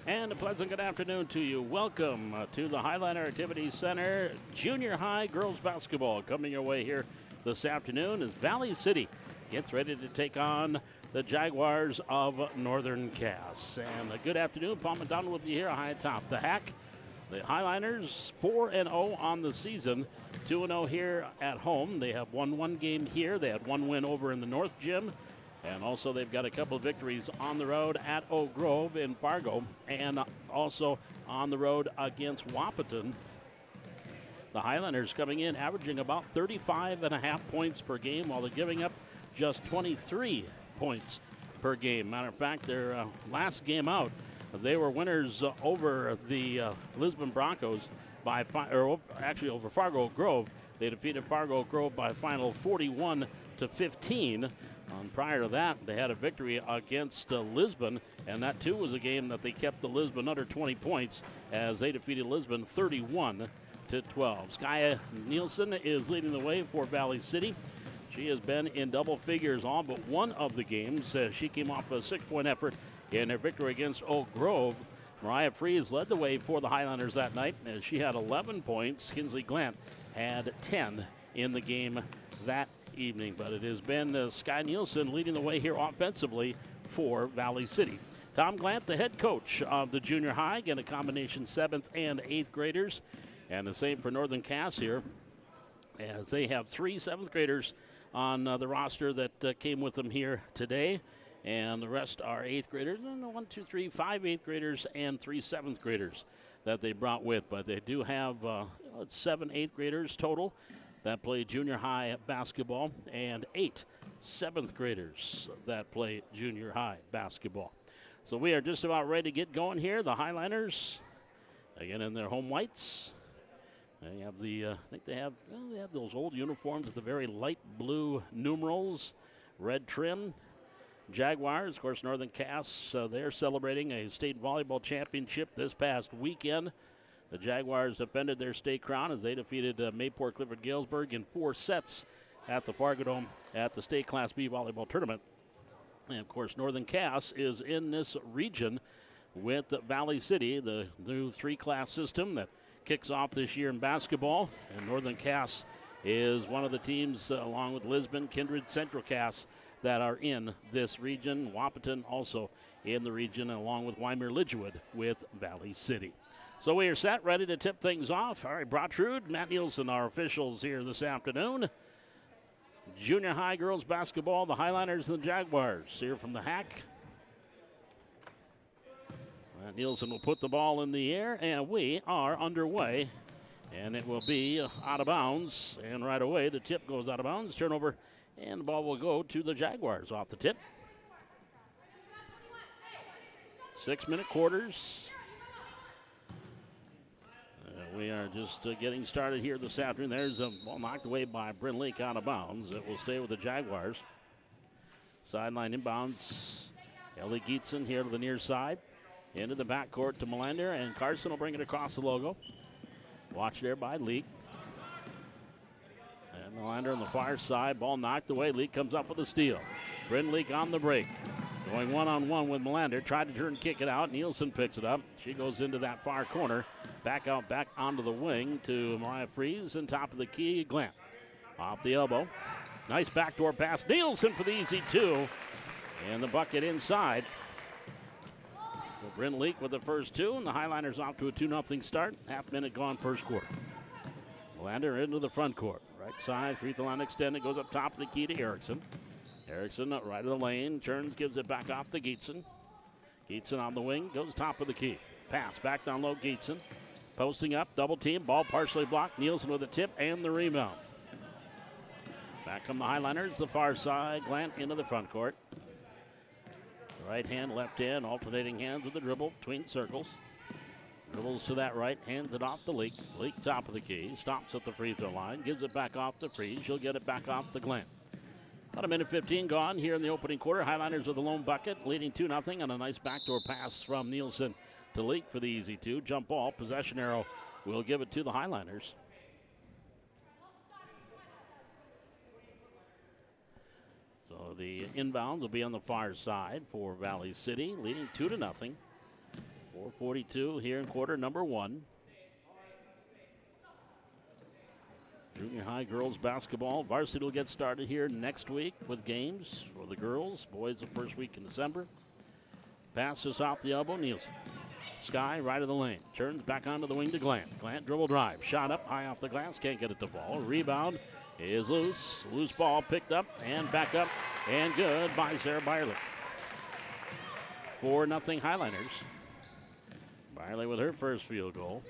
And a pleasant good afternoon to you. Welcome to the Highliner Activities Center. Junior high girls basketball coming your way here this afternoon as Valley City gets ready to take on the Jaguars of Northern Cass. And a good afternoon. Paul McDonald with you here high atop the Hack. The Highliners 4-0 on the season, 2-0 here at home. They have won one game here. They had one win over in the North Gym. And also they've got a couple of victories on the road at Oak Grove in Fargo and also on the road against Wahpeton. The Highlanders coming in averaging about 35.5 points per game while they're giving up just 23 points per game. Matter of fact, their last game out, they were winners over the Lisbon Broncos by over Fargo Grove. They defeated Fargo Grove by a final 41-15. Prior to that, they had a victory against Lisbon, and that too was a game that they kept the Lisbon under 20 points as they defeated Lisbon 31-12. Skya Nielsen is leading the way for Valley City. She has been in double figures all but one of the games. She came off a 6-point effort in their victory against Oak Grove. Mariah Freeze led the way for the Highlanders that night as she had 11 points. Kinsley Glant had 10 in the game that evening, but it has been Skya Nielsen leading the way here offensively for Valley City. Tom Glant, the head coach of the junior high, again a combination 7th and 8th graders, and the same for Northern Cass here, as they have 3 7th graders on the roster that came with them here today, and the rest are 8th graders, and 5 8th graders and 3 7th graders that they brought with, but they do have 7 8th graders total that play junior high basketball and 8 7th graders that play junior high basketball. So we are just about ready to get going here. The Highliners, again in their home whites. They have I think they have those old uniforms with the very light blue numerals, red trim. Jaguars, of course, Northern Cass, they're celebrating a state volleyball championship this past weekend. The Jaguars defended their state crown as they defeated Mayport Clifford Galesburg in 4 sets at the Fargo Dome at the state Class B volleyball tournament. And of course, Northern Cass is in this region with Valley City, the new 3-class system that kicks off this year in basketball. And Northern Cass is one of the teams, along with Lisbon, Kindred, Central Cass, that are in this region. Wahpeton also in the region, along with Wymer-Lidgewood with Valley City. So we are set, ready to tip things off. All right, Brotrude, Matt Nielsen, our officials here this afternoon. Junior high girls basketball, the Highliners and the Jaguars here from the Hack. Matt Nielsen will put the ball in the air, and we are underway. And it will be out of bounds, and right away the tip goes out of bounds. Turnover, and the ball will go to the Jaguars off the tip. 6-minute quarters. We are just getting started here this afternoon. There's a ball knocked away by Bryn Leak out of bounds. It will stay with the Jaguars. Sideline inbounds. Ellie Geetson here to the near side. Into the backcourt to Melander, and Carson will bring it across the logo. Watch there by Leak. And Melander on the far side. Ball knocked away. Leak comes up with a steal. Bryn Leak on the break. Going one-on-one with Melander. Tried to turn kick it out. Nielsen picks it up. She goes into that far corner. Back onto the wing to Mariah Freeze, and top of the key, Glant. Off the elbow. Nice backdoor pass. Nielsen for the easy 2. And the bucket inside. Bryn Leak with the first 2, and the Highliners off to a 2-0 start. Half-minute gone first quarter. Melander into the front court. Right side, free throw line extended. Goes up top of the key to Erickson. Erickson right of the lane. Turns, gives it back off to Geetson. Geetson on the wing. Goes top of the key. Pass back down low, Geetson. Posting up, double team. Ball partially blocked. Nielsen with the tip and the rebound. Back come the Highliners. The far side. Glant into the front court. Right hand, left hand. Alternating hands with the dribble between circles. Dribbles to that right. Hands it off to Leak. Leak top of the key. Stops at the free throw line. Gives it back off to Freeze. She'll get it back off to Glant. About a minute 15 gone here in the opening quarter. Highliners with a lone bucket, leading 2-0, and a nice backdoor pass from Nielsen to Leak for the easy 2. Jump ball. Possession arrow will give it to the Highliners. So the inbound will be on the far side for Valley City, leading 2-0. 4:42 here in quarter number 1. Junior high girls basketball. Varsity will get started here next week with games for the girls. Boys the first week in December. Passes off the elbow, Nielsen. Sky right of the lane. Turns back onto the wing to Glant. Glant dribble drive. Shot up high off the glass. Can't get it to fall. Rebound is loose. Loose ball picked up and back up. And good by Sarah Byerly. 4-0 Highliners. Byerly with her first field goal.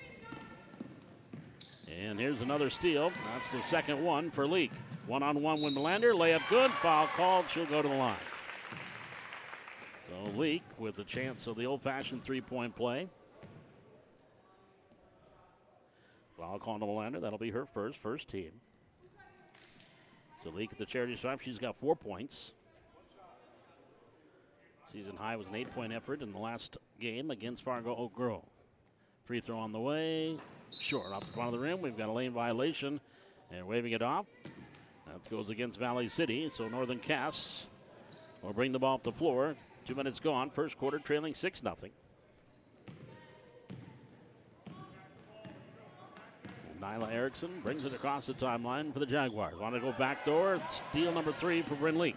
And here's another steal. That's the second one for Leak. One-on-one with Melander. Layup good. Foul called. She'll go to the line. So Leak with a chance of the old-fashioned three-point play. Foul call to Melander. That'll be her first team. So Leak at the charity stripe. She's got 4 points. Season high was an 8-point effort in the last game against Fargo Oak Grove. Free throw on the way. Short off the front of the rim. We've got a lane violation and waving it off. That goes against Valley City. So Northern Cass will bring the ball up the floor. 2 minutes gone. First quarter trailing 6-0. Nyla Erickson brings it across the timeline for the Jaguars. Want to go back door. Steal number 3 for Bryn Leak.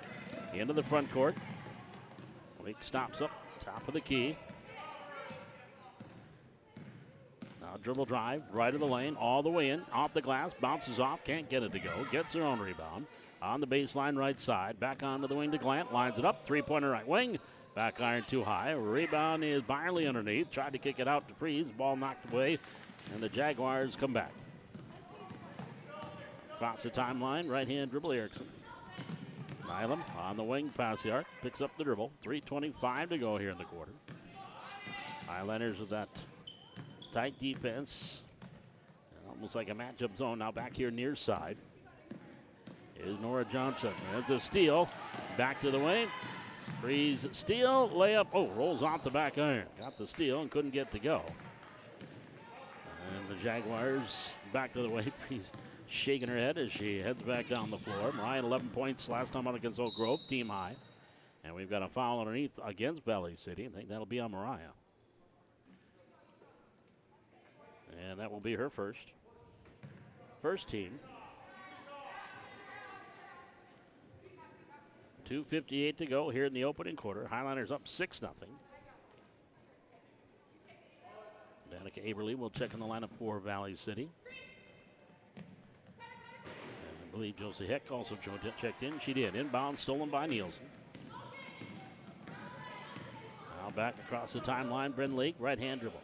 Into the front court. Leak stops up top of the key. Dribble drive, right of the lane, all the way in, off the glass, bounces off, can't get it to go, gets her own rebound. On the baseline right side, back onto the wing to Glant, lines it up, three-pointer right wing, back iron too high. Rebound is Byerly underneath, tried to kick it out to Freeze, ball knocked away, and the Jaguars come back. Across the timeline, right-hand dribble Erickson. Nylam on the wing, pass the arc, picks up the dribble, 3:25 to go here in the quarter. Highlanders with that tight defense, almost like a matchup zone. Now back here near side is Nora Johnson. There's the steal, back to the wing. Freeze steal, layup, rolls off the back iron. Got the steal and couldn't get to go. And the Jaguars back to the way. Freeze shaking her head as she heads back down the floor. Mariah 11 points last time out against Oak Grove, team high. And we've got a foul underneath against Valley City. I think that'll be on Mariah. And that will be her first team. 2:58 to go here in the opening quarter. Highlanders up 6-0. Danica Aberly will check in the lineup for Valley City. And I believe Josie Heck also checked in. She did. Inbound stolen by Nielsen. Now back across the timeline. Bryn Leak, right-hand dribble.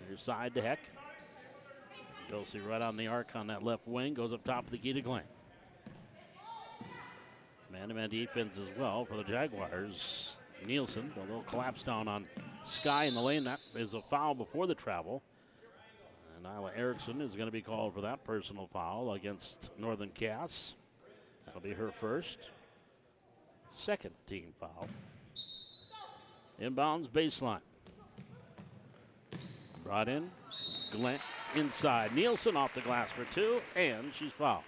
Near side to Heck. Josie right on the arc on that left wing. Goes up top of the key to Glenn. Man-to-man defense as well for the Jaguars. Nielsen, a little collapse down on Sky in the lane. That is a foul before the travel. And Nyla Erickson is going to be called for that personal foul against Northern Cass. That'll be her second team foul. Inbounds baseline. Brought in. Glenn inside. Nielsen off the glass for 2, and she's fouled.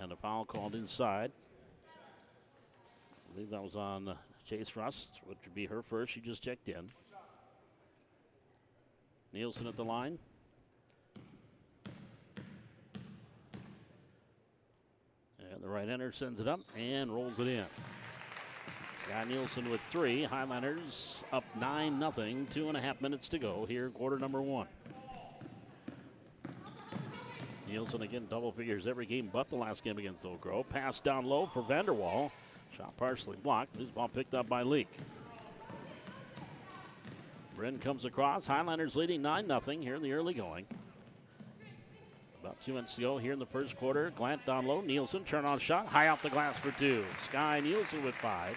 And a foul called inside. I believe that was on Chase Rust, which would be her first. She just checked in. Nielsen at the line. And the right-hander sends it up and rolls it in. Sky Nielsen with 3. Highlanders up 9-0. 2.5 minutes to go here, quarter number 1. Nielsen again double figures every game but the last game against Oak Grove. Pass down low for Vanderwall. Shot partially blocked. This ball picked up by Leak. Bryn comes across. Highlanders leading 9-0 here in the early going. About 2 minutes to go here in the first quarter. Glant down low. Nielsen turn on shot. High off the glass for 2. Sky Nielsen with 5.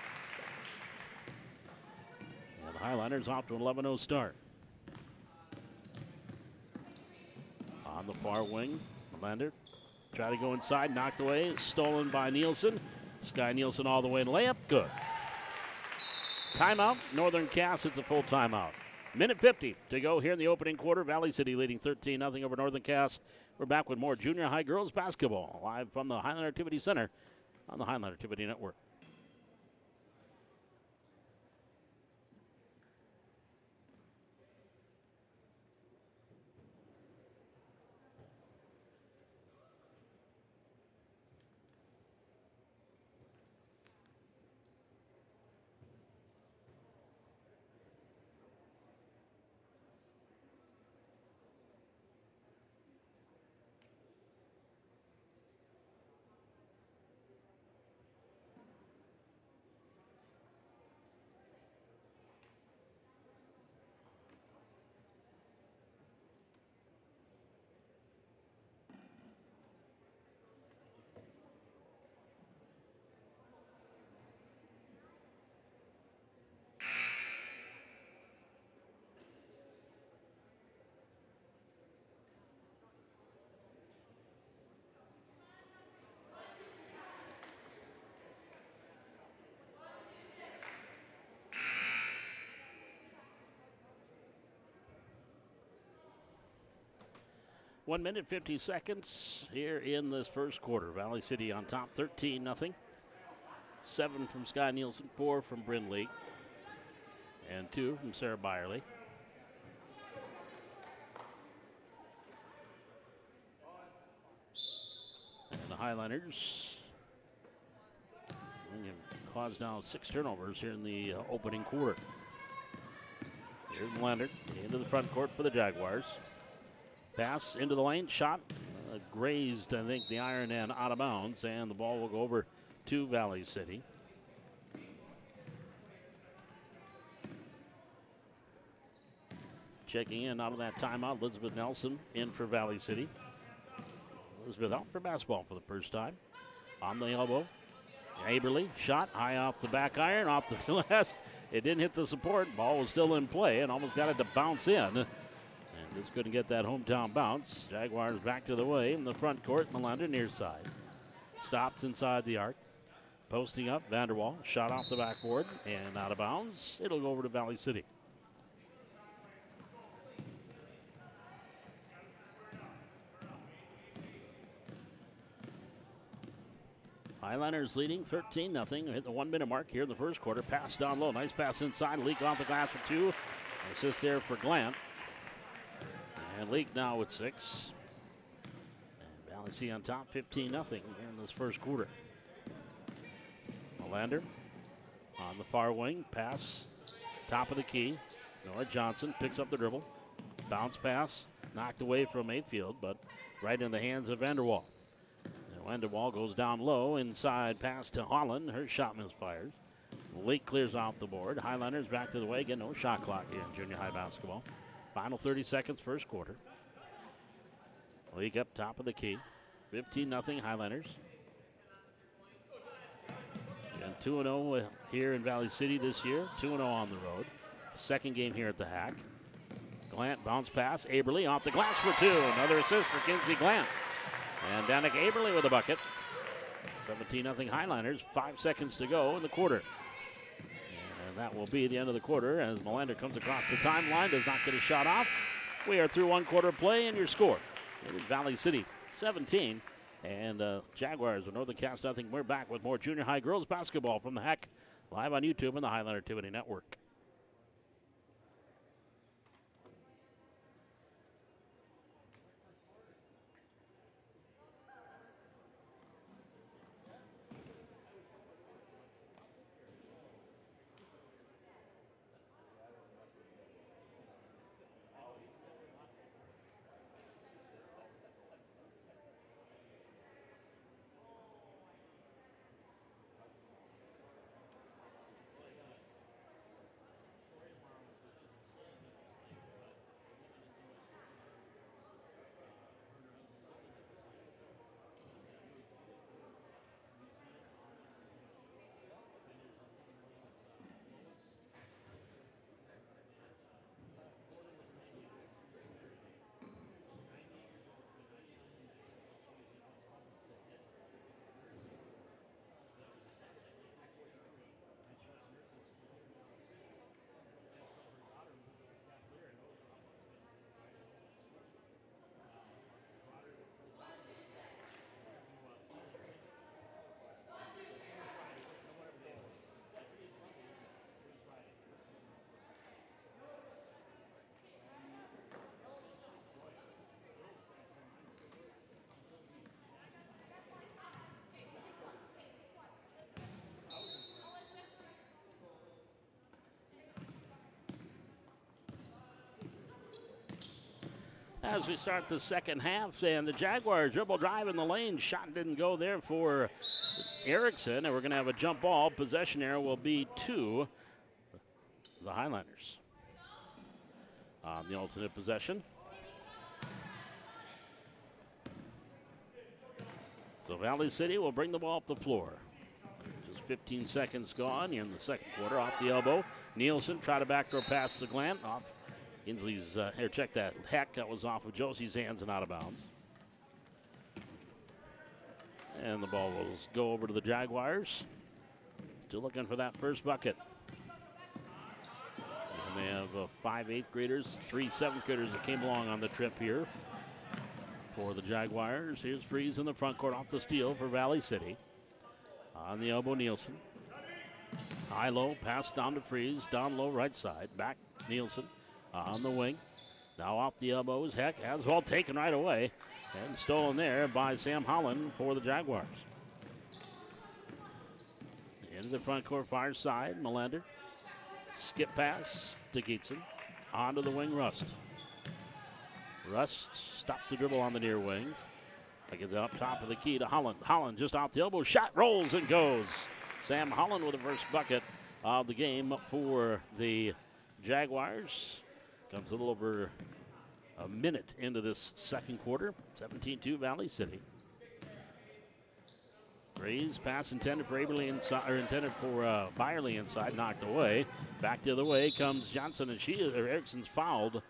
And the Highlanders off to an 11-0 start. On the far wing, Melander try to go inside, knocked away, stolen by Nielsen. Sky Nielsen all the way to layup, good. Timeout, Northern Cass, it's a full timeout. Minute 50 to go here in the opening quarter. Valley City leading 13-0 over Northern Cass. We're back with more junior high girls basketball live from the Highland Activity Center on the Highland Activity Network. 1 minute, 50 seconds here in this first quarter. Valley City on top, 13-0. 7 from Sky Nielsen, 4 from Bryn Leak, and 2 from Sarah Byerly. And the Highlanders caused now 6 turnovers here in the opening quarter. Here's Melander into the front court for the Jaguars. Pass into the lane, shot grazed, I think, the iron and out of bounds, and the ball will go over to Valley City. Checking in out of that timeout, Elizabeth Nelson in for Valley City. Elizabeth out for basketball for the first time. On the elbow, Aberly, shot high off the back iron, off the glass. It didn't hit the support. Ball was still in play and almost got it to bounce in. And just couldn't get that hometown bounce. Jaguars back to the way in the front court. Melander near side. Stops inside the arc. Posting up, Vanderwall. Shot off the backboard and out of bounds. It'll go over to Valley City. Highlanders leading 13-0. Hit the 1 minute mark here in the first quarter. Pass down low. Nice pass inside. Leak off the glass for 2. Assist there for Glant. And Leak now with 6. And Valley City on top 15-0 in this first quarter. Melander on the far wing. Pass. Top of the key. Nora Johnson picks up the dribble. Bounce pass. Knocked away from Mayfield, but right in the hands of Vanderwall. Vanderwall goes down low, inside pass to Holland. Her shot misfires. Leak clears off the board. Highlanders back to the way. Again, no shot clock in junior high basketball. Final 30 seconds, first quarter. Leak up top of the key. 15-0 Highlanders. And 2-0 here in Valley City this year. 2-0 on the road. Second game here at the Hack. Glant bounce pass. Aberly off the glass for 2. Another assist for Kinsey Glant. And Danica Aberly with a bucket. 17-0 Highlanders. 5 seconds to go in the quarter. And that will be the end of the quarter as Melander comes across the timeline. Does not get a shot off. We are through one quarter play, and your score. It is Valley City 17. And Jaguars of Northern Cass nothing. We're back with more junior high girls basketball from the Hack. Live on YouTube and the Highlander Activity Network. As we start the second half, and the Jaguars dribble drive in the lane. Shot didn't go there for Erickson, and we're going to have a jump ball. Possession error will be to the Highlanders on the alternate possession. So Valley City will bring the ball up the floor. Just 15 seconds gone here in the second quarter. Off the elbow, Nielsen try to backdoor pass to Glant. Off Inslee's, here, check that. Heck, that was off of Josie's hands and out of bounds. And the ball will go over to the Jaguars. Still looking for that first bucket. And they have 5 8th graders, 3 7th graders that came along on the trip here. for the Jaguars. Here's Freeze in the front court off the steal for Valley City. On the elbow, Nielsen. High-low, pass down to Freeze. Down low, right side. Back, Nielsen on the wing. Now off the elbows. Heck, as well taken right away. And stolen there by Sam Holland for the Jaguars. Into the front court, far side, Melander. Skip pass to Geetson. Onto the wing, Rust. Rust stopped the dribble on the near wing. Gets it up top of the key to Holland. Holland just off the elbow. Shot rolls and goes. Sam Holland with the first bucket of the game for the Jaguars. Comes a little over a minute into this second quarter. 17-2 Valley City. Freeze pass intended for Byerly inside, knocked away. Back the other way comes Johnson, and Erickson's fouled.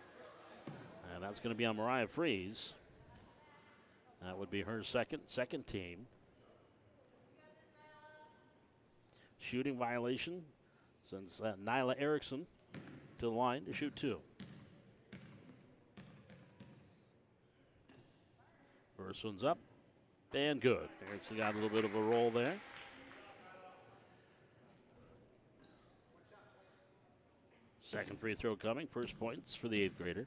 And that's going to be on Mariah Freeze. That would be her second team. Shooting violation sends Nyla Erickson to the line to shoot 2. First one's up and good. Erickson got a little bit of a roll there. Second free throw coming. First points for the 8th grader.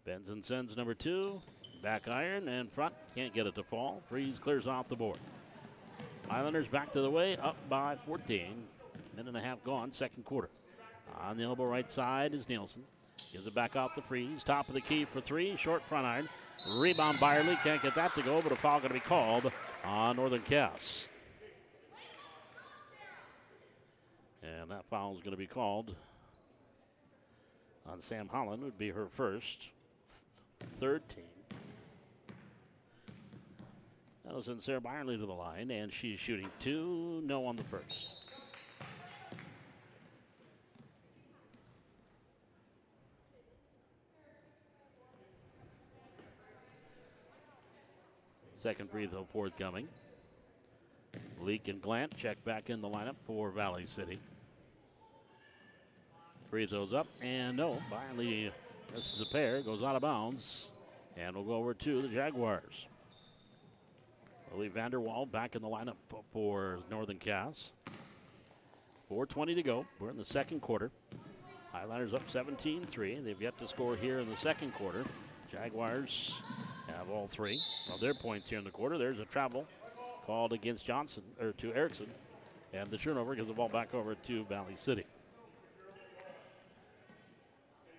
Benson sends number 2. Back iron and front. Can't get it to fall. Freeze clears off the board. Highlanders back to the way, up by 14. Minute and a half gone, second quarter. On the elbow right side is Nielsen. Gives it back off the Freeze. Top of the key for 3. Short front iron. Rebound Byerly. Can't get that to go, but a foul going to be called on Northern Cass. And that foul is going to be called on Sam Holland. It would be her first. Third team. That'll send Sarah Byerly to the line, and she's shooting 2. No on the first. Second free throw forthcoming. Leak and Glant check back in the lineup for Valley City. Free throws up, and no. Byerly misses a pair, goes out of bounds, and we'll go over to the Jaguars. Lily Vanderwall back in the lineup for Northern Cass. 4:20 to go. We're in the second quarter. Highlanders up 17-3. They've yet to score here in the second quarter. Jaguars have all 3 of their points here in the quarter. There's a travel called against Johnson, or to Erickson, and the turnover gives the ball back over to Valley City.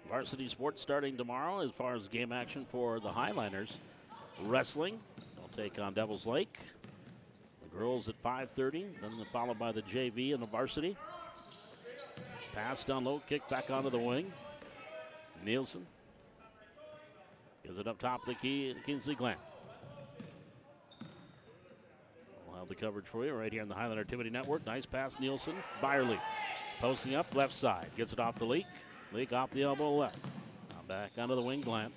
Varsity sports starting tomorrow as far as game action for the Highlanders. Wrestling, they'll take on Devils Lake. The girls at 5:30, then followed by the JV and the varsity. Pass down low, kick back onto the wing. Nielsen gives it up top of the key to Kinsley Glant. We'll have the coverage for you right here on the Highland Activity Network. Nice pass, Nielsen. Byerly posting up left side, gets it off the Leak. Leak off the elbow left. Now back onto the wing, Glant.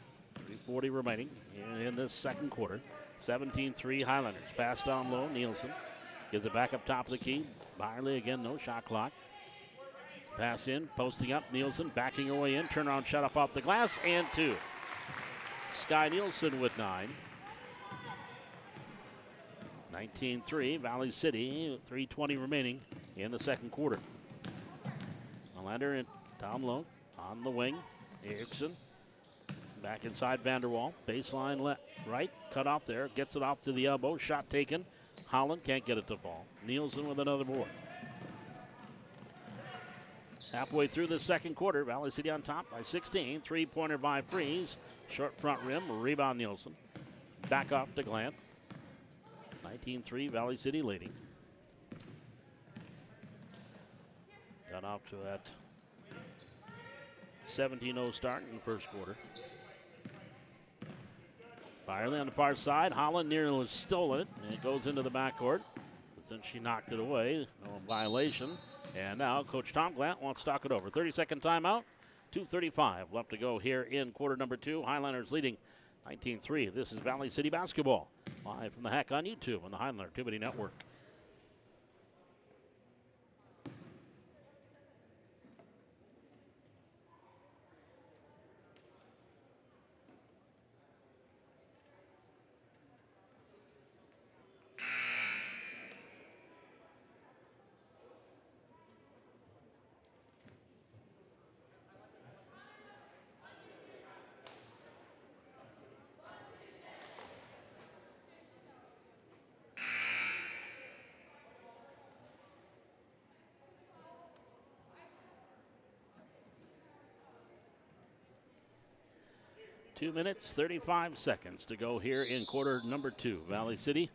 3:40 remaining in this second quarter. 17-3 Highlanders. Pass down low, Nielsen. Gives it back up top of the key. Byerly again, no shot clock. Pass in, posting up, Nielsen backing her way in. Turnaround shot up off the glass, and 2. Sky Nielsen with 9. 19-3, Valley City, 3:20 remaining in the second quarter. Melander and down low, on the wing, Erickson. Back inside Vanderwall, baseline left, right, cut off there, gets it off to the elbow, shot taken. Holland can't get it to fall. Nielsen with another board. Halfway through the second quarter, Valley City on top by 16. 3-pointer by Freeze. Short front rim, rebound Nielsen. Back off to Glant. 19-3, Valley City leading. Got off to that 17-0 start in the first quarter. Byerly on the far side. Holland nearly stole it. And it goes into the backcourt. But then she knocked it away. No violation. And now Coach Tom Glant wants to talk it over. 30-second timeout. 2:35 left to go here in quarter number 2. Highlanders leading 19-3. This is Valley City basketball. Live from the Hack on YouTube on the Highland Activity Network. 2 minutes, 35 seconds to go here in quarter number 2. Valley City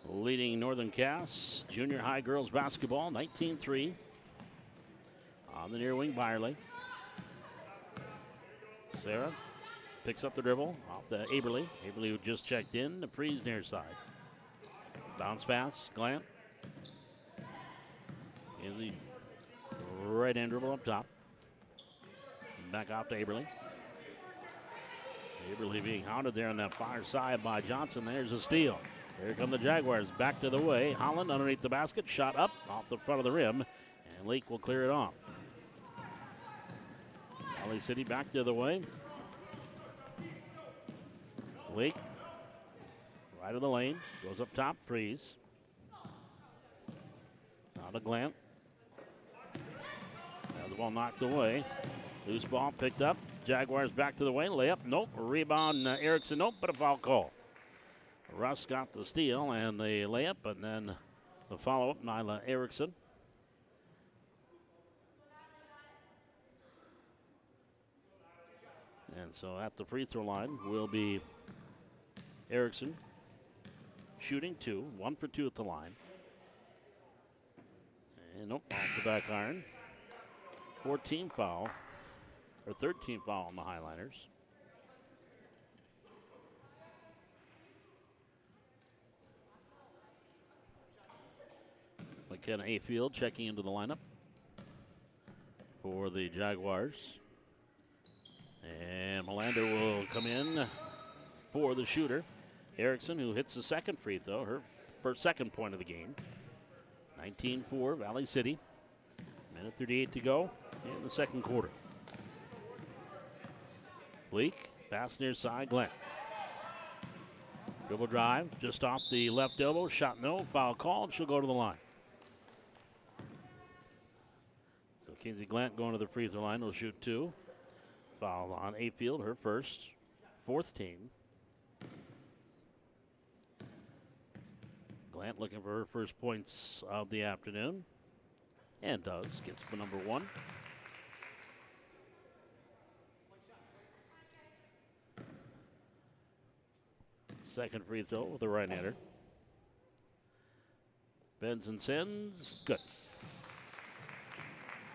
leading Northern Cass junior high girls basketball 19-3. On the near wing, Byerly. Sarah picks up the dribble off the Aberly. Aberly who just checked in. The Freeze near side. Bounce pass, Glant. In the right hand dribble up top. Back off to Aberly. Aberly being hounded there on that far side by Johnson. There's a steal. Here come the Jaguars back to the way. Holland underneath the basket. Shot up off the front of the rim. And Lake will clear it off. Valley City back the other way. Lake right of the lane. Goes up top. Freeze. Now to Glant. Has the ball knocked away. Loose ball picked up. Jaguars back to the way. Layup. Nope. Rebound. Erickson. Nope. But a foul call. Russ got the steal and the layup, and then the follow-up, Nyla Erickson. And so at the free throw line will be Erickson shooting 2, 1 for 2 at the line. And nope, off the back iron. 14 foul, or 13 foul on the Highliners. McKenna Ayfield checking into the lineup for the Jaguars. And Melander will come in for the shooter. Erickson, who hits the second free throw, her first second point of the game. 19-4, Valley City. Minute 38 to go in the second quarter. Bleak, pass near side, Glenn. Dribble drive, just off the left elbow, shot no, foul called, she'll go to the line. So Kinsey Glant going to the free throw line will shoot 2. Foul on Ayfield, her first, 4th team. Glant looking for her first points of the afternoon. And does, gets for number 1. Second free throw with the right-hander. Bends and sends, good.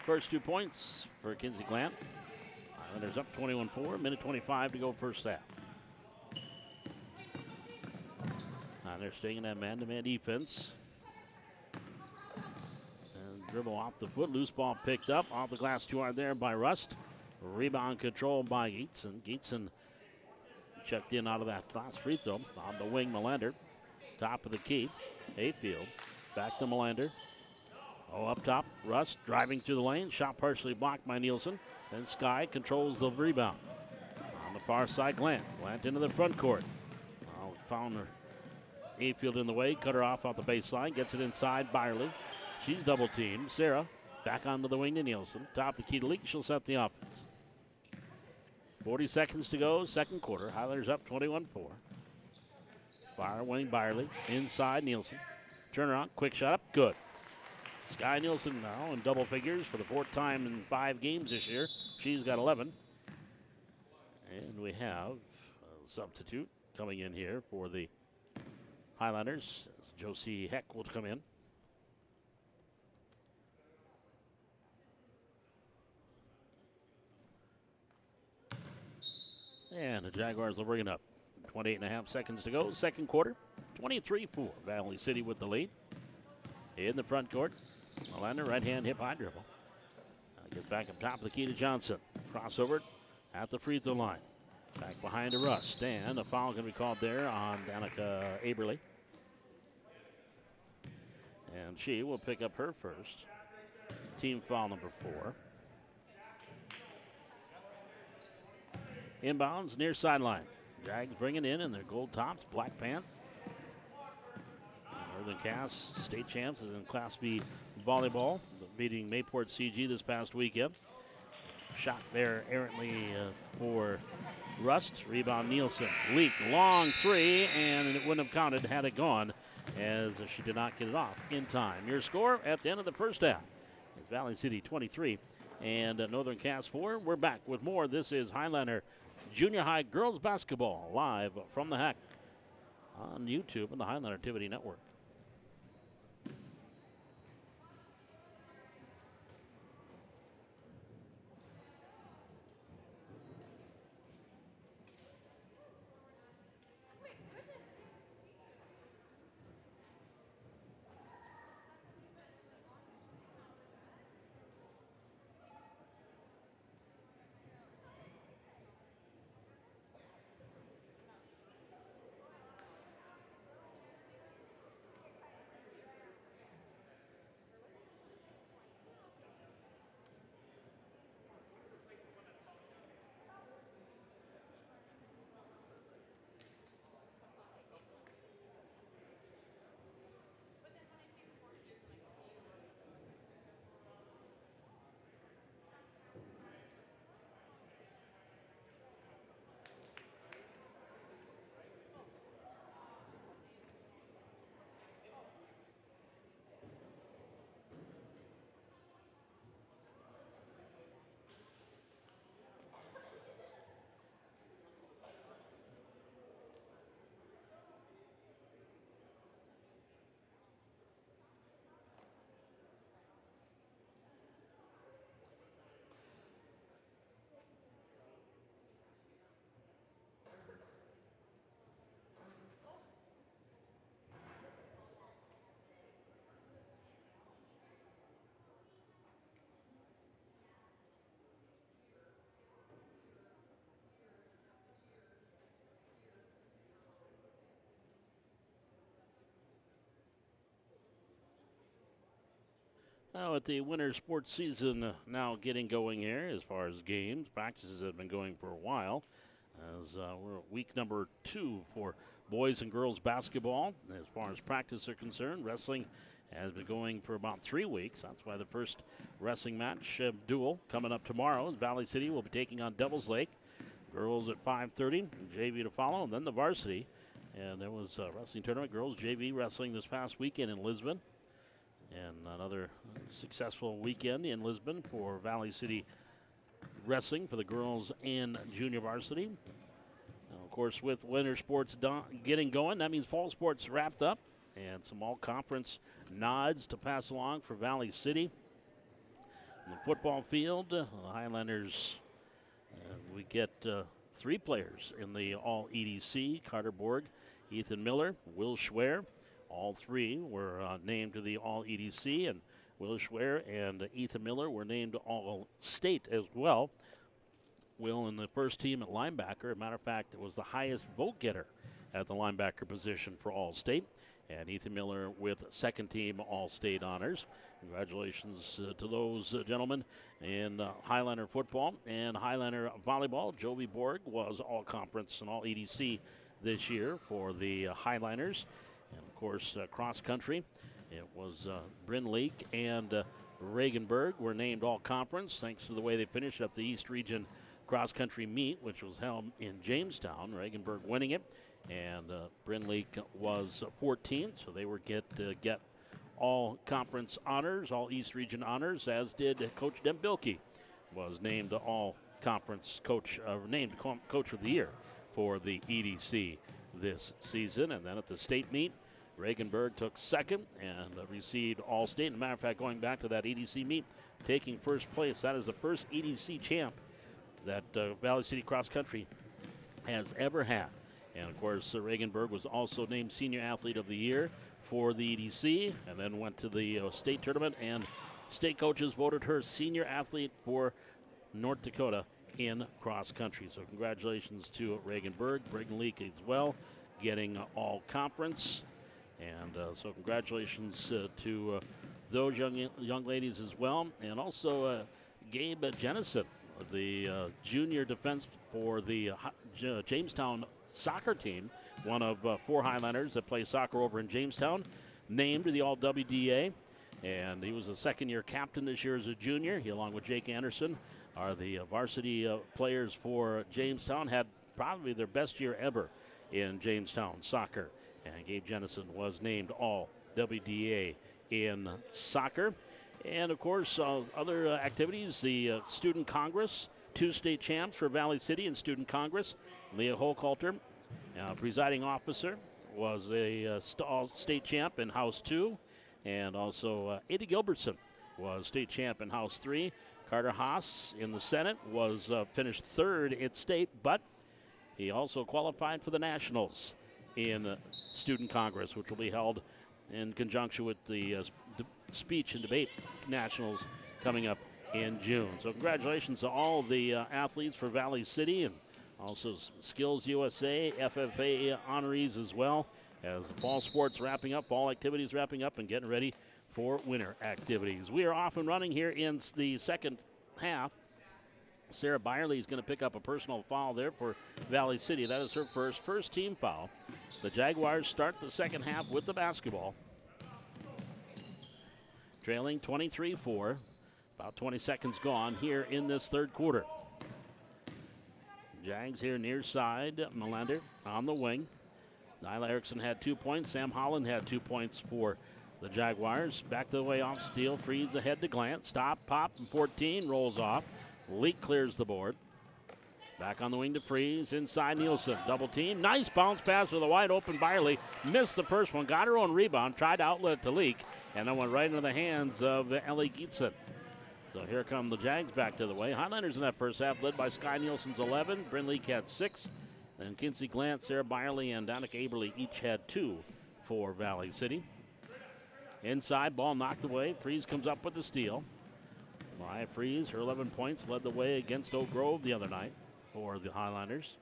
First 2 points for Kinsey Glant. Islanders up 21-4, minute 25 to go first half. They're staying in that man-to-man defense. And dribble off the foot, loose ball picked up off the glass 2-yard there by Rust. Rebound controlled by Gateson. Gateson checked in out of that last free throw. On the wing, Melander. Top of the key. Ayfield back to Melander. Oh, up top, Rust driving through the lane. Shot partially blocked by Nielsen. Then Sky controls the rebound. On the far side, Glant. Glant into the front court. Found her. Ayfield in the way, cut her off the baseline, gets it inside, Byerly. She's double teamed. Sarah back onto the wing to Nielsen. Top the key to Leak, she'll set the offense. 40 seconds to go, second quarter. Highlanders up 21-4. Fire wing, Byerly. Inside, Nielsen. Turnaround, quick shot up, good. Sky Nielsen now in double figures for the 4th time in 5 games this year. She's got 11. And we have a substitute coming in here for the Highlanders. Josie Heck will come in. And the Jaguars will bring it up. 28.5 seconds to go. Second quarter. 23-4. Valley City with the lead. In the front court. Melander, right hand hip high dribble. Gets back up top of the key to Johnson. Crossover at the free throw line. Back behind to Rust. And a foul going to be called there on Danica Aberly. And she will pick up her first. Team foul number 4. Inbounds near sideline. Jags bring it in their gold tops, black pants. Northern Cass, state champs in Class B volleyball, beating Mayport CG this past weekend. Shot there errantly for Rust. Rebound Nielsen. Leak, long 3, and it wouldn't have counted had it gone, as she did not get it off in time. Your score at the end of the first half is Valley City 23 and Northern Cass 4. We're back with more. This is Highliner Junior High Girls Basketball live from the HEC on YouTube and the Highline Activity Network. Now, with the winter sports season now getting going here, as far as games, practices have been going for a while. As we're at week number 2 for boys and girls basketball. As far as practice are concerned, wrestling has been going for about 3 weeks. That's why the first wrestling match duel coming up tomorrow is Valley City will be taking on Devils Lake. Girls at 5:30, JV to follow, and then the varsity. And there was a wrestling tournament, girls JV wrestling this past weekend in Lisbon. And another successful weekend in Lisbon for Valley City wrestling for the girls and junior varsity. Now, of course, with winter sports getting going, that means fall sports wrapped up. And some all-conference nods to pass along for Valley City. On the football field, the Highlanders, we get 3 players in the All-EDC. Carter Borg, Ethan Miller, Will Schwer. All 3 were named to the All-EDC, and Will Schwer and Ethan Miller were named All-State as well. Will in the first team at linebacker. As a matter of fact, it was the highest vote getter at the linebacker position for All-State. And Ethan Miller with second team All-State honors. Congratulations to those gentlemen in Highlander football and Highlander volleyball. Jovi Borg was All-Conference and All-EDC this year for the Highlanders. And, of course, cross-country, it was Bryn Leak and Regenberg were named all-conference thanks to the way they finished up the East Region cross-country meet, which was held in Jamestown. Regenberg winning it, and Bryn Leak was 14, so they were get all-conference honors, all East Region honors, as did Coach Dembilke, was named all-conference coach, named Coach of the Year for the EDC this season. And then at the state meet, Regenberg took second and received All-State. As a matter of fact, going back to that EDC meet, taking first place, that is the first EDC champ that Valley City Cross Country has ever had. And, of course, Regenberg was also named Senior Athlete of the Year for the EDC and then went to the state tournament, and state coaches voted her Senior Athlete for North Dakota in cross country. So congratulations to Regenberg, Bryn Leak as well, getting all conference. And so congratulations to those young ladies as well. And also Gabe Jennison, the junior defense for the Jamestown soccer team, one of 4 Highlanders that play soccer over in Jamestown, named to the All-WDA. And he was a second-year captain this year as a junior. He, along with Jake Anderson, are the varsity players for Jamestown. Had probably their best year ever in Jamestown soccer. And Gabe Jennison was named All-WDA in soccer. And, of course, other activities, the Student Congress two state champs for Valley City in Student Congress. Leah Holkalter, presiding officer, was a state champ in House 2. And also Eddie Gilbertson was state champ in House 3. Carter Haas in the Senate was finished third at state, but he also qualified for the Nationals in Student Congress, which will be held in conjunction with the speech and debate Nationals coming up in June. So congratulations to all the athletes for Valley City, and also Skills USA, FFA honorees as well, as the fall sports wrapping up, fall activities wrapping up, and getting ready for winter activities. We are off and running here in the second half. Sarah Byerly is going to pick up a personal foul there for Valley City. That is her first team foul. The Jaguars start the second half with the basketball, trailing 23-4. About 20 seconds gone here in this third quarter. Jags here near side. Melander on the wing. Nyla Erickson had 2 points. Sam Holland had 2 points for the Jaguars. Back to the way off steal. Freeze ahead to Glant. Stop, pop, and 14. Rolls off. Leak clears the board. Back on the wing to Freeze. Inside Nielsen. Double team. Nice bounce pass with a wide open Byerly. Missed the first one. Got her own rebound. Tried to outlet to Leak. And then went right into the hands of Ellie Gietzen. So here come the Jags back to the way. Highlanders in that first half led by Sky Nielsen's 11. Bryn Leak had 6. Then Kinsey Glant, Sarah Byerly, and Danica Aberly each had 2 for Valley City. Inside, ball knocked away. Freeze comes up with the steal. Mariah Freeze, her 11 points, led the way against Oak Grove the other night for the Highlanders.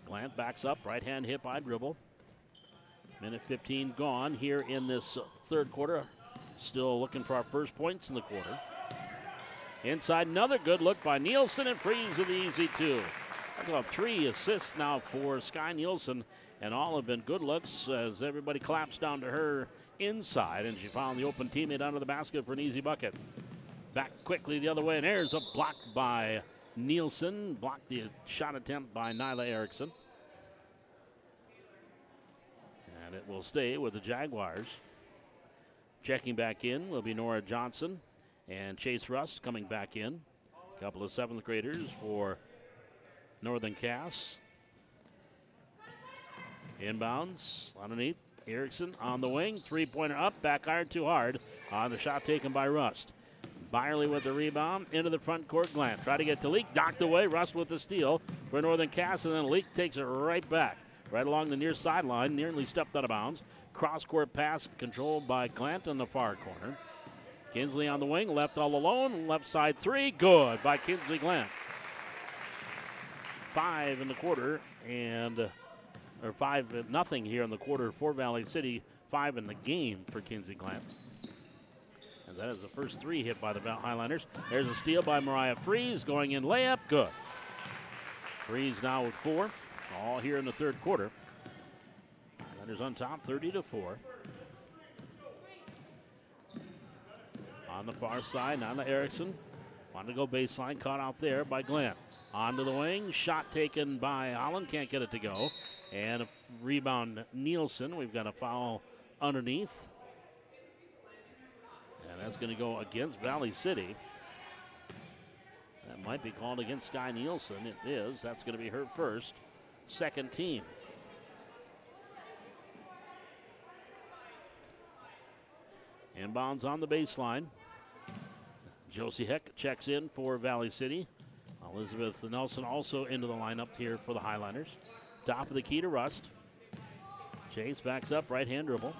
Glant backs up, right hand hip high dribble. Minute 15 gone here in this third quarter. Still looking for our first points in the quarter. Inside, another good look by Nielsen, and Freeze with the easy 2. That's about 3 assists now for Sky Nielsen, and all have been good looks as everybody claps down to her inside, and she found the open teammate under the basket for an easy bucket. Back quickly the other way, and there's a block by Nielsen. Blocked the shot attempt by Nyla Erickson. And it will stay with the Jaguars. Checking back in will be Nora Johnson and Chase Rust coming back in. A couple of 7th graders for Northern Cass. Inbounds underneath. Erickson on the wing. 3-pointer up. Back iron too hard on the shot taken by Rust. Byerly with the rebound. Into the front court. Glant. Try to get to Leak. Knocked away. Rust with the steal for Northern Cass. And then Leak takes it right back. Right along the near sideline. Nearly stepped out of bounds. Cross-court pass controlled by Glant on the far corner. Kinsley on the wing. Left all alone. Left side 3. Good by Kinsley Glant. 5 in the quarter, and or 5-0 here in the quarter for Valley City. 5 in the game for Kinsey Glant. And that is the first 3 hit by the Highlanders. There's a steal by Mariah Freeze, going in layup, good. Freeze now with 4, all here in the third quarter. Highlanders on top, 30-4. On the far side, Nana Erickson. Wanted to go baseline, caught out there by Glant. Onto the wing, shot taken by Holland, can't get it to go. And a rebound, Nielsen. We've got a foul underneath. And that's going to go against Valley City. That might be called against Sky Nielsen. It is. That's going to be her first, second team. Inbounds on the baseline. Josie Heck checks in for Valley City. Elizabeth Nelson also into the lineup here for the Highlanders. Top of the key to Rust. Chase backs up, right hand dribble.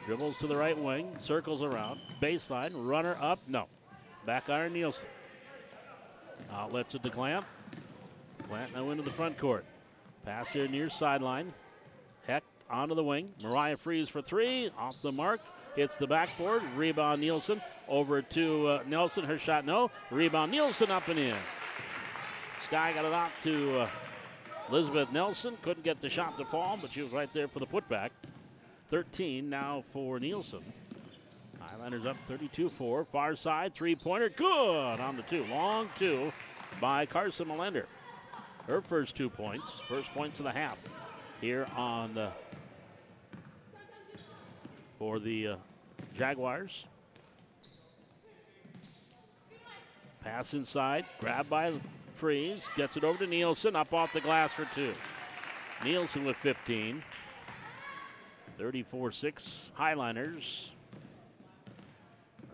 Dribbles to the right wing, circles around. Baseline, runner up, no. Back iron Nielsen. Outlets it to Glant. Glant now into the front court. Pass here near sideline. Heck onto the wing. Mariah Freeze for 3, off the mark. Hits the backboard. Rebound Nielsen. Over to Nelson. Her shot no. Rebound Nielsen up and in. Sky got it out to Elizabeth Nelson. Couldn't get the shot to fall, but she was right there for the putback. 13 now for Nielsen. Highlanders up 32-4. Far side, 3-pointer. Good on the 2. Long 2 by Carson Melander. Her first 2 points. First points of the half here on for the Jaguars. Pass inside, grabbed by Freeze, gets it over to Nielsen, up off the glass for 2. Nielsen with 15. 34-6 Highliners.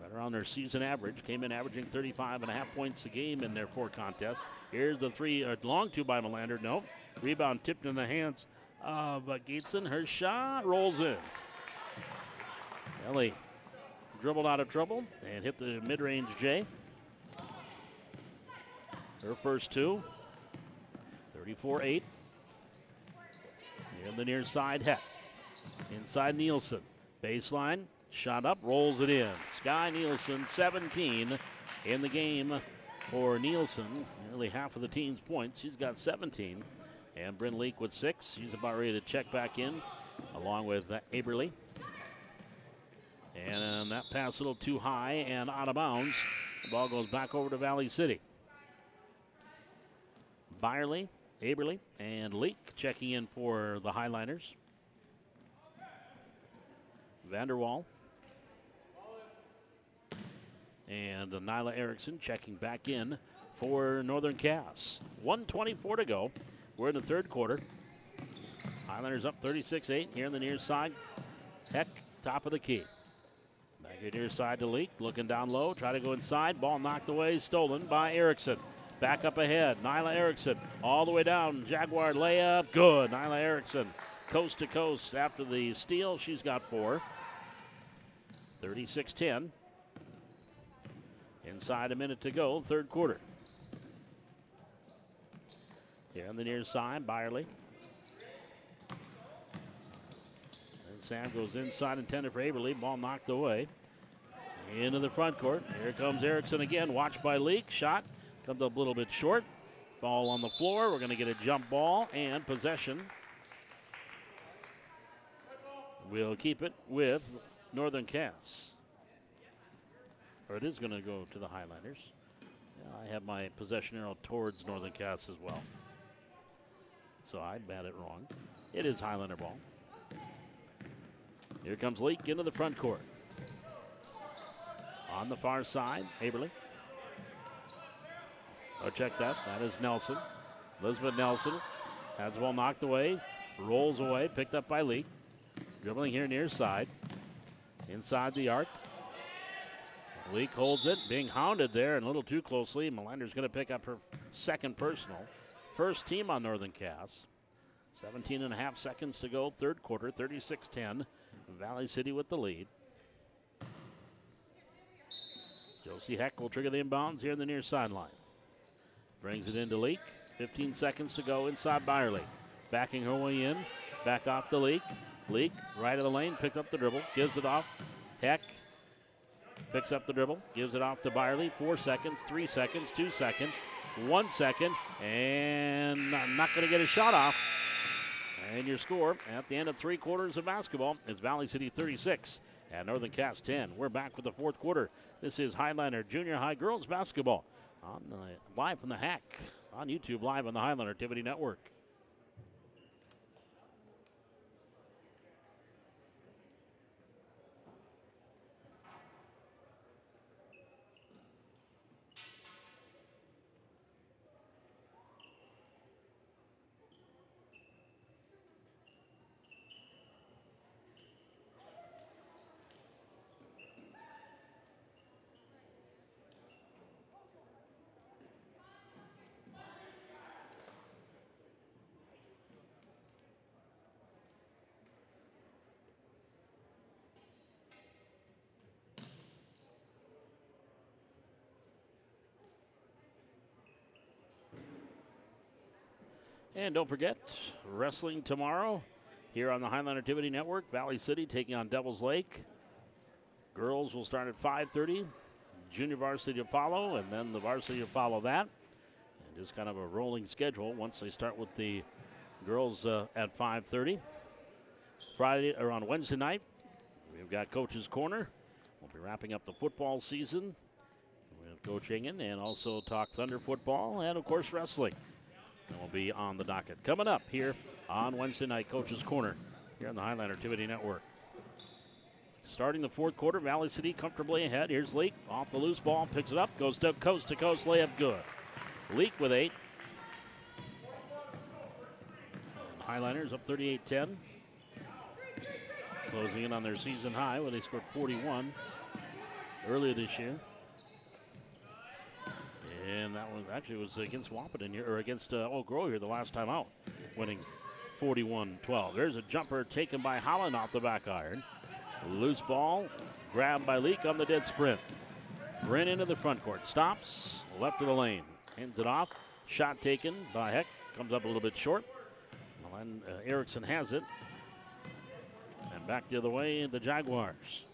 Right around their season average. Came in averaging 35.5 points a game in their 4 contests. Here's the 3, long 2 by Melander. Nope. Rebound tipped in the hands of Gateson. Her shot rolls in. Ellie dribbled out of trouble and hit the mid-range J. Her first 2. 34-8. In the near side, Heck. Inside Nielsen. Baseline. Shot up. Rolls it in. Sky Nielsen, 17 in the game for Nielsen. Nearly half of the team's points. She's got 17. And Bryn Leak with 6. She's about ready to check back in along with Aberly. And that pass a little too high and out of bounds. The ball goes back over to Valley City. Byerly, Aberly, and Leak checking in for the Highliners. Vanderwall and Nyla Erickson checking back in for Northern Cass. 1:24 to go. We're in the third quarter. Highlanders up 36-8 here on the near side. Heck, top of the key. Back here near side to Leak, looking down low, try to go inside. Ball knocked away, stolen by Erickson. Back up ahead, Nyla Erickson all the way down. Jaguar layup, good. Nyla Erickson coast to coast after the steal. She's got 4. 36-10. Inside a minute to go, third quarter. Here on the near side, Byerly. And Sam goes inside, intended for Aberly. Ball knocked away. Into the front court. Here comes Erickson again, watched by Leak. Shot comes up a little bit short. Ball on the floor. We're going to get a jump ball and possession. We'll keep it with Northern Cass. Or it is going to go to the Highlanders. I have my possession arrow towards Northern Cass as well. So I bat it wrong. It is Highlander ball. Here comes Leak into the front court. On the far side, Aberly. Oh, check that. That is Nelson. Elizabeth Nelson has the ball knocked away. Rolls away, picked up by Leak. Dribbling here near side. Inside the arc. Leak holds it, being hounded there and a little too closely. Melander's going to pick up her second personal. First team on Northern Cass. 17.5 seconds to go, third quarter, 36-10. Valley City with the lead. Josie Heck will trigger the inbounds here in the near sideline. Brings it into Leak. 15 seconds to go inside Byerly. Backing her way in. Back off the Leak. Leak, right of the lane, picked up the dribble. Gives it off. Heck picks up the dribble. Gives it off to Byerly. 4 seconds, 3 seconds, 2 seconds, 1 second. And not going to get a shot off. And your score at the end of 3 quarters of basketball is Valley City 36 and Northern Cass 10. We're back with the fourth quarter. This is Highlander Junior High Girls Basketball on live from the Hack on YouTube, live on the Highlander Activity Network. And don't forget, wrestling tomorrow here on the Highland Activity Network. Valley City taking on Devils Lake. Girls will start at 5:30. Junior varsity to follow, and then the varsity to follow that. And just kind of a rolling schedule once they start with the girls at 5:30. Friday or on Wednesday night, we've got Coach's Corner. We'll be wrapping up the football season with Coach Ingen and also talk Thunder football and, of course, wrestling. And will be on the docket. Coming up here on Wednesday night, Coach's Corner here on the Highlander Activity Network. Starting the fourth quarter, Valley City comfortably ahead. Here's Leak off the loose ball, picks it up, goes to coast layup, good. Leak with 8. And Highliners up 38-10. Closing in on their season high when they scored 41 earlier this year. And that one actually was against Wahpeton here, or against Oak Grove here the last time out, winning 41-12. There's a jumper taken by Holland off the back iron. Loose ball, grabbed by Leak on the dead sprint. Ran into the front court, stops, left of the lane, hands it off. Shot taken by Heck, comes up a little bit short. And Erickson has it. And back the other way, the Jaguars.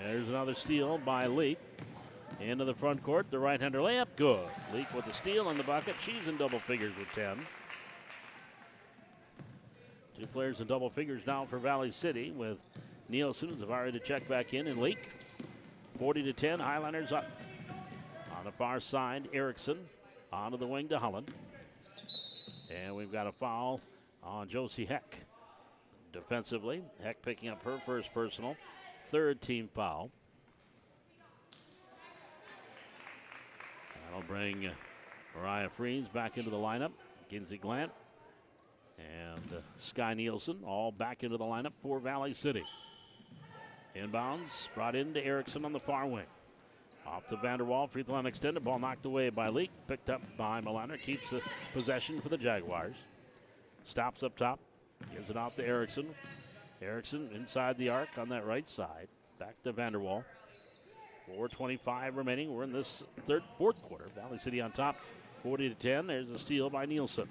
There's another steal by Leak. Into the front court, the right-hander layup, good. Leak with the steal in the bucket. She's in double figures with 10. 2 players in double figures now for Valley City with Nielsen, Zavari to check back in, and Leak. 40-10, Highliners up. On the far side, Erickson onto the wing to Holland. And we've got a foul on Josie Heck. Defensively, Heck picking up her first personal. 3rd team foul. That'll bring Mariah Freeze back into the lineup. Kinsey Glant and Sky Nielsen all back into the lineup for Valley City. Inbounds brought into Erickson on the far wing. Off to Vanderwall, free throw line extended, ball knocked away by Leak, picked up by Melander, keeps the possession for the Jaguars. Stops up top, gives it off to Erickson. Erickson inside the arc on that right side. Back to Vanderwall. 4:25 remaining. We're in this fourth quarter. Valley City on top, 40-10. There's a steal by Nielsen.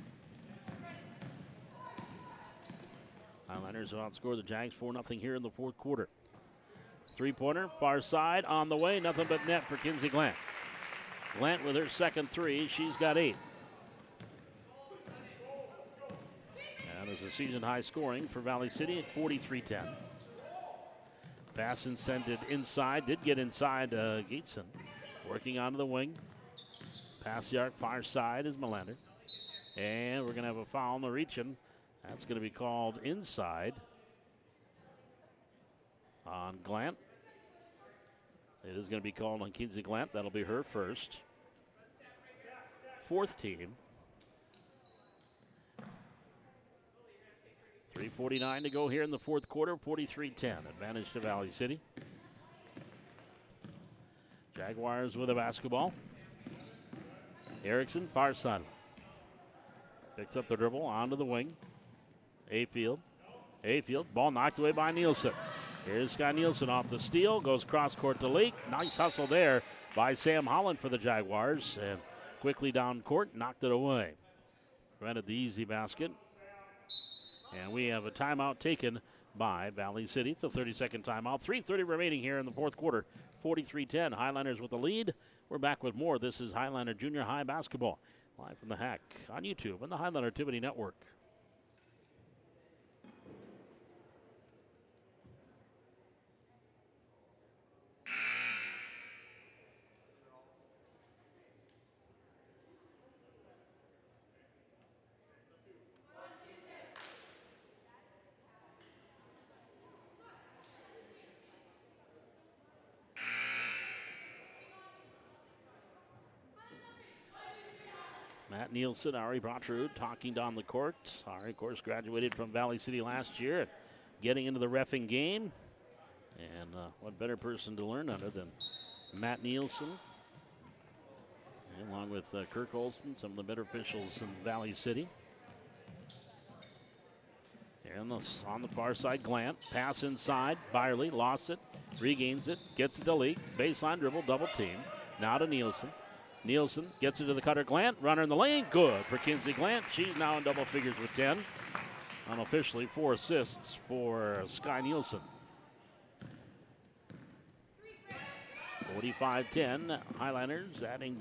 Highliners have outscored the Jags 4-0 here in the fourth quarter. 3-pointer, far side, on the way. Nothing but net for Kinsey Glant. Glant with her second 3. She's got 8. And it's a season high scoring for Valley City at 43-10. Pass intended inside, did get inside Gateson. Working onto the wing. Pass the arc, far side is Melander. And we're going to have a foul on the reaching. That's going to be called inside on Glant. It is going to be called on Kinsey Glant. That'll be her first. 4th team. 3:49 to go here in the fourth quarter. 43-10. Advantage to Valley City. Jaguars with a basketball. Erickson, far side. Picks up the dribble onto the wing. Ayfield, ball knocked away by Nielsen. Here's Sky Nielsen off the steal, goes cross court to Leak. Nice hustle there by Sam Holland for the Jaguars. And quickly down court, knocked it away. Prevented the easy basket. And we have a timeout taken by Valley City. It's a 30-second timeout. 3:30 remaining here in the fourth quarter. 43-10. Highliners with the lead. We're back with more. This is Highliner Junior High Basketball. Live from the Hack on YouTube and the Highliner Activity Network. Matt Nielsen, Ari Bratrud talking down the court. Ari, of course, graduated from Valley City last year, getting into the reffing game. And what better person to learn under than Matt Nielsen, along with Kirk Olson, some of the better officials in Valley City. And on the far side, Glant. Pass inside. Byerly lost it, regains it, gets it to Leak. Baseline dribble, double team. Now to Nielsen. Nielsen gets it to the cutter. Glant, runner in the lane. Good for Kinsey Glant. She's now in double figures with 10. Unofficially, 4 assists for Sky Nielsen. 45-10. Highliners adding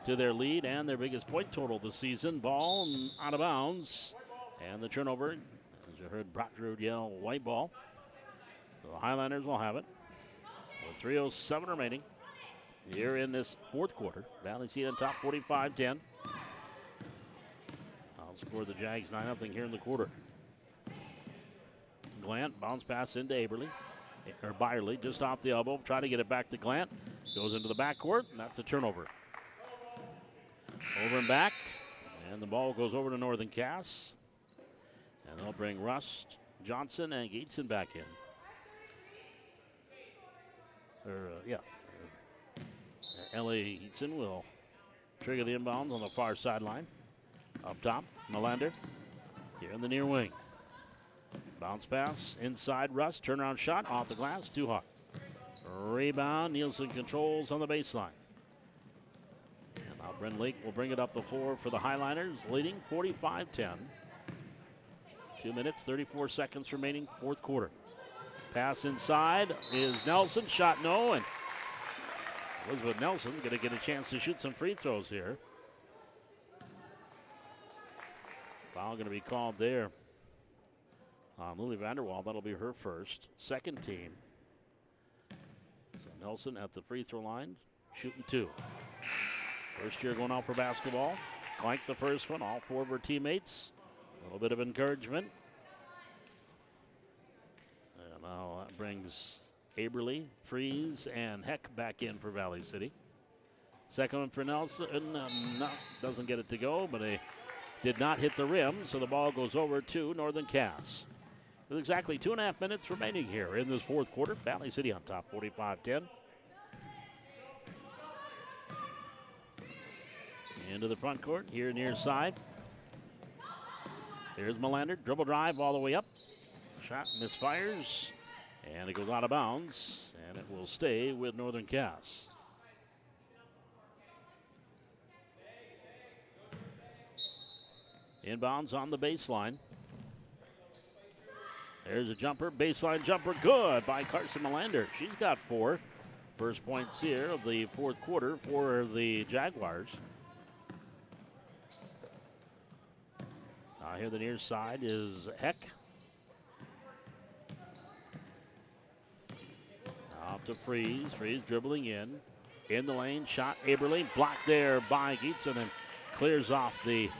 to their lead and their biggest point total this season. Ball out of bounds. And the turnover, as you heard Bratrud yell, white ball. So the Highliners will have it. With 3:07 remaining here in this fourth quarter. Valley City on top, 45-10. I'll score the Jags 9-0 here in the quarter. Glant, bounce pass into Aberly, or Byerly, just off the elbow. Try to get it back to Glant. Goes into the backcourt, and that's a turnover. Over and back, and the ball goes over to Northern Cass. And they'll bring Rust, Johnson, and Gateson back in. Ellie Heatson will trigger the inbounds on the far sideline. Up top, Melander here in the near wing. Bounce pass inside Rust, turnaround shot off the glass, too hot. Rebound, Nielsen controls on the baseline. And now Bryn Lake will bring it up the floor for the Highliners, leading 45-10. 2 minutes, 34 seconds remaining, fourth quarter. Pass inside is Nelson, shot no, and Elizabeth Nelson going to get a chance to shoot some free throws here. Foul going to be called there on Lily Vanderwall. That'll be her first. Second team. So Nelson at the free throw line, shooting 2. First year going out for basketball. Clanked the first one, all 4 of her teammates. A little bit of encouragement. And now that brings Aberly, Freeze, and Heck back in for Valley City. Second one for Nelson. Doesn't get it to go, but they did not hit the rim, so the ball goes over to Northern Cass. With exactly 2.5 minutes remaining here in this fourth quarter. Valley City on top, 45-10. Into the front court, here near side. Here's Melander, dribble drive all the way up. Shot misfires, and it goes out of bounds, and it will stay with Northern Cass. Inbounds on the baseline. There's a jumper, baseline jumper, good by Carson Melander. She's got 4 first points here of the fourth quarter for the Jaguars. Here the near side is Heck. Out to Freeze. Freeze dribbling in. In the lane, shot Aberly. Blocked there by Geetson and clears off the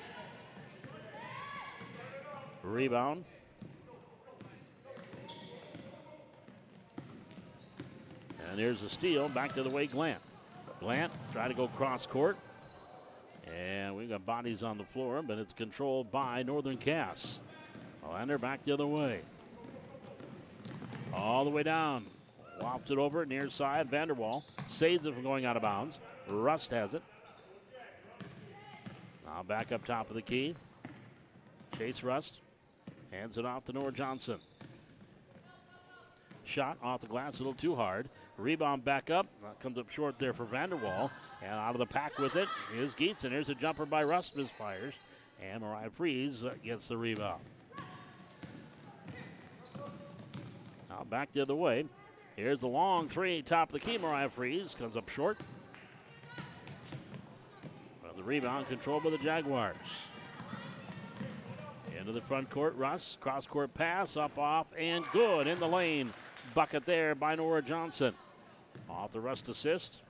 rebound. And there's a steal. Back to the way Glant. Glant try to go cross court. And we've got bodies on the floor, but it's controlled by Northern Cass. Melander back the other way. All the way down. Whops it over near side. Vanderwall saves it from going out of bounds. Rust has it. Now back up top of the key. Chase Rust. Hands it off to Nora Johnson. Shot off the glass, a little too hard. Rebound back up. Comes up short there for Vanderwall. And out of the pack with it is Geetson. Here's a jumper by Rust, misfires. And Mariah Freeze gets the rebound. Now back the other way. Here's the long 3, top of the key. Mariah Freeze comes up short. Well, the rebound controlled by the Jaguars. Into the front court, Russ. Cross court pass, up, off, and good in the lane. Bucket there by Nora Johnson. Off the Rust assist.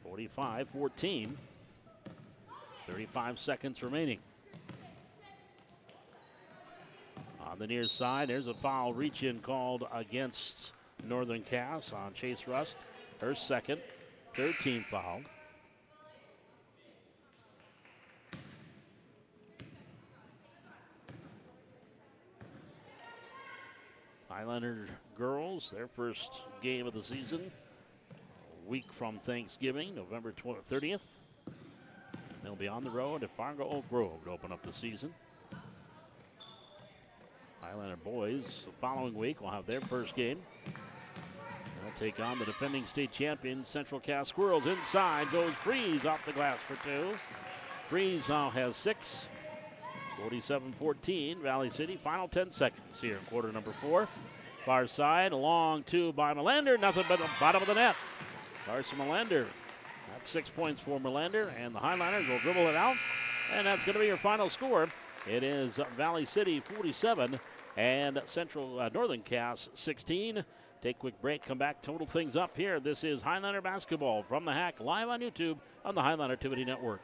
45-14. 35 seconds remaining. On the near side, there's a foul reach-in called against Northern Cass on Chase Rust. Her second, 13th foul. Highlander girls, their first game of the season. A week from Thanksgiving, November 30th. They'll be on the road at Fargo Oak Grove to open up the season. Highlander boys, the following week, will have their first game. They'll take on the defending state champion, Central Cass Squirrels. Inside goes Freeze off the glass for 2. Freeze now has 6. 47-14, Valley City. Final 10 seconds here in quarter number 4. Far side, a long 2 by Melander. Nothing but the bottom of the net. Carson Melander. That's 6 points for Melander, and the Highliners will dribble it out. And that's going to be your final score. It is Valley City 47 and Central Northern Cass 16. Take a quick break, come back, total things up here. This is Highliner basketball from the Hack, live on YouTube on the Highliner Activity Network.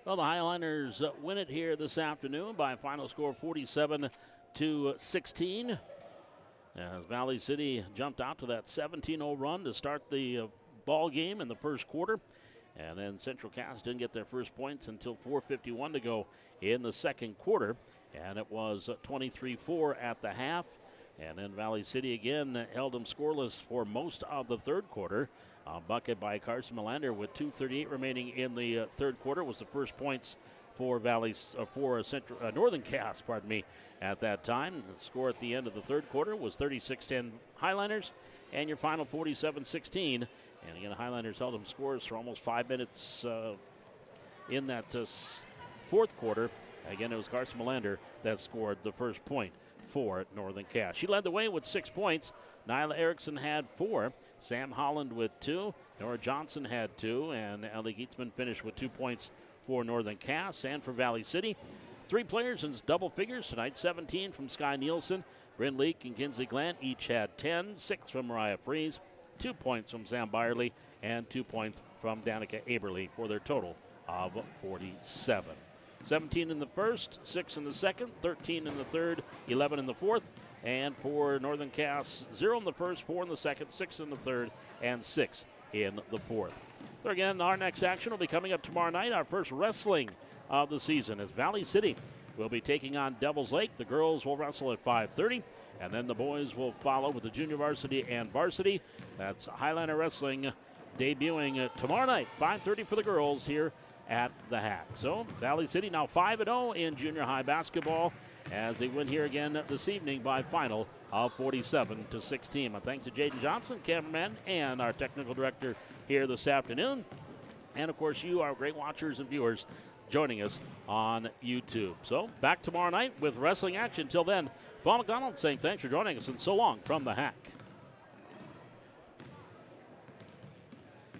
Well, the Highliners win it here this afternoon by a final score 47-16. As Valley City jumped out to that 17-0 run to start the ball game in the first quarter. And then Central Cass didn't get their first points until 4:51 to go in the second quarter. And it was 23-4 at the half. And then Valley City again held them scoreless for most of the third quarter. A bucket by Carson Melander with 2:38 remaining in the third quarter was the first points for Northern Cass, at that time. The score at the end of the third quarter was 36-10 Highliners, and your final 47-16. And again, the Highliners held them scores for almost 5 minutes in that fourth quarter. Again, it was Carson Melander that scored the first point for Northern Cass. She led the way with 6 points. Nyla Erickson had 4. Sam Holland with 2. Nora Johnson had 2. And Ellie Gietzman finished with 2 points for Northern Cass. And for Valley City, 3 players in double figures tonight. 17 from Sky Nielsen. Bryn Leak and Kinsley Glant each had 10. 6 from Mariah Fries. 2 points from Sam Byerly. And 2 points from Danica Aberly for their total of 47. 17 in the first, 6 in the second, 13 in the third, 11 in the fourth. And for Northern Cass, 0 in the first, 4 in the second, 6 in the third, and 6 in the fourth. So again, our next action will be coming up tomorrow night, our first wrestling of the season, as Valley City will be taking on Devils Lake. The girls will wrestle at 5:30, and then the boys will follow with the junior varsity and varsity. That's Highliner Wrestling debuting tomorrow night, 5:30 for the girls here at the Hack. So Valley City now 5-0 in junior high basketball as they win here again this evening by final of 47-16. My thanks to Jaden Johnson, cameraman, and our technical director here this afternoon. And of course, you, our great watchers and viewers, joining us on YouTube. So back tomorrow night with wrestling action. Till then, Paul McDonald saying thanks for joining us and so long from the Hack.